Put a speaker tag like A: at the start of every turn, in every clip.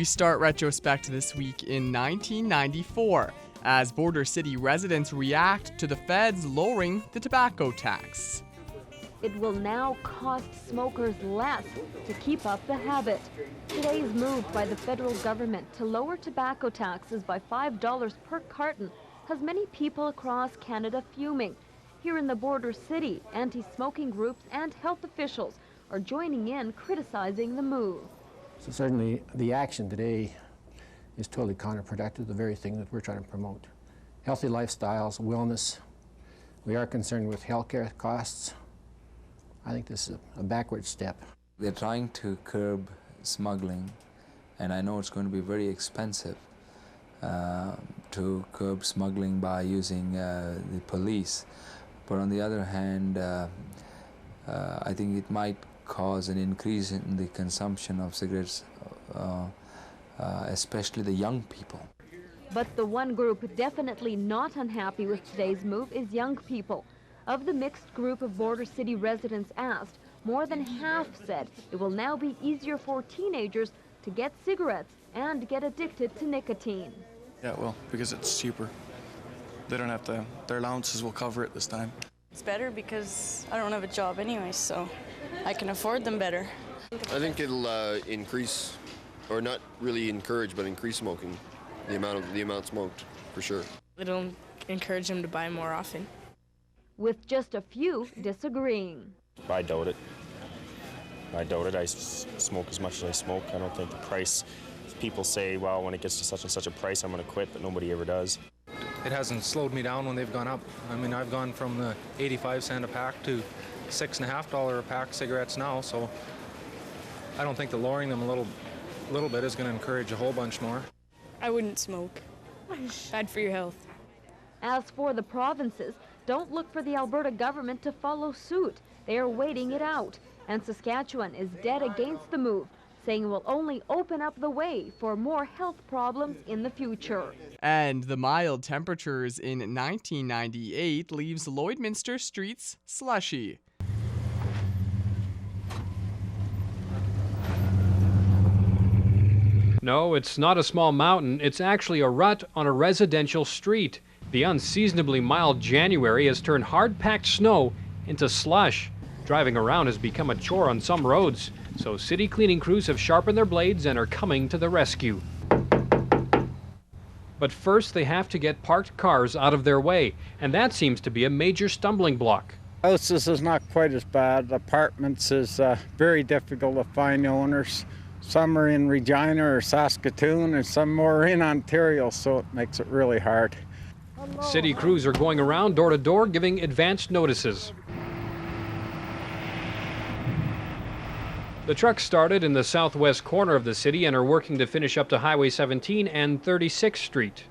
A: We start Retrospect this week in 1994 as Border City residents react to the feds lowering the tobacco tax.
B: It will now cost smokers less to keep up the habit. Today's move by the federal government to lower tobacco taxes by $5 per carton has many people across Canada fuming. Here in the Border City, anti-smoking groups and health officials are joining in criticizing the move.
C: So certainly the action today is totally counterproductive to the very thing that we're trying to promote. Healthy lifestyles, wellness. We are concerned with healthcare costs. I think this is a backward step.
D: They're trying to curb smuggling, and I know it's going to be very expensive to curb smuggling by using the police. But on the other hand, I think it might cause an increase in the consumption of cigarettes, especially the young people.
B: But the one group definitely not unhappy with today's move is young people. Of the mixed group of Border City residents asked, more than half said it will now be easier for teenagers to get cigarettes and get addicted to nicotine.
E: Yeah, well, because it's cheaper. They don't have to, their allowances will cover it this time.
F: It's better because I don't have a job anyway, so I can afford them better.
G: I think it'll increase, or not really encourage, but increase smoking, the amount smoked, for sure.
F: It'll encourage them to buy more often.
B: With just a few disagreeing.
H: I doubt it. I smoke as much as I smoke. I don't think the price, people say, well, when it gets to such and such a price, I'm going to quit, but nobody ever does.
I: It hasn't slowed me down when they've gone up. I mean, I've gone from the 85 cent a pack to $6.50 a pack cigarettes now, so I don't think that lowering them a little bit is going to encourage a whole bunch more.
F: I wouldn't smoke. Bad for your health.
B: As for the provinces, don't look for the Alberta government to follow suit. They are waiting it out. And Saskatchewan is dead against the move, saying it will only open up the way for more health problems in the future.
A: And the mild temperatures in 1998 leaves Lloydminster streets slushy.
J: No, it's not a small mountain. It's actually a rut on a residential street. The unseasonably mild January has turned hard-packed snow into slush. Driving around has become a chore on some roads, so city cleaning crews have sharpened their blades and are coming to the rescue. But first they have to get parked cars out of their way, and that seems to be a major stumbling block.
K: Houses is not quite as bad. Apartments is very difficult to find owners. Some are in Regina or Saskatoon, and some more in Ontario, so it makes it really hard.
J: City crews are going around door to door giving advance notices. The trucks started in the southwest corner of the city and are working to finish up to Highway 17 and 36th Street.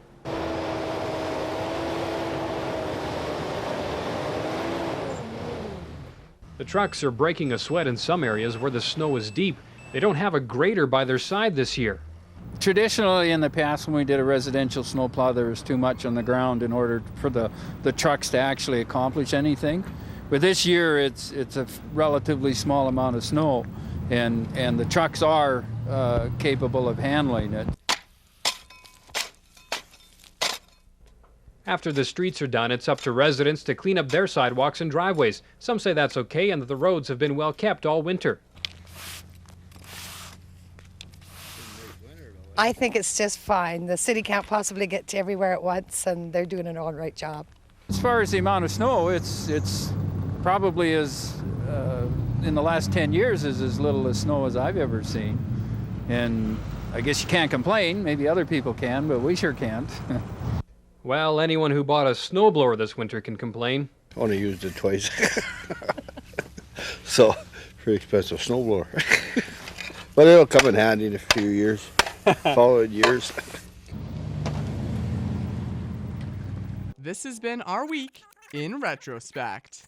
J: The trucks are breaking a sweat in some areas where the snow is deep. They don't have a grader by their side this year.
L: Traditionally, in the past, when we did a residential snowplow, there was too much on the ground in order for the trucks to actually accomplish anything. But this year, it's a relatively small amount of snow, and the trucks are capable of handling it.
J: After the streets are done, it's up to residents to clean up their sidewalks and driveways. Some say that's okay and that the roads have been well kept all winter.
M: I think it's just fine. The city can't possibly get to everywhere at once, and they're doing an all right job.
L: As far as the amount of snow, it's probably in the last 10 years is as little as snow as I've ever seen. And I guess you can't complain. Maybe other people can, but we sure can't.
J: Well, anyone who bought a snowblower this winter can complain.
N: Only used it twice. So, pretty expensive snowblower. But it'll come in handy in a few years, following years.
A: This has been our week in Retrospect.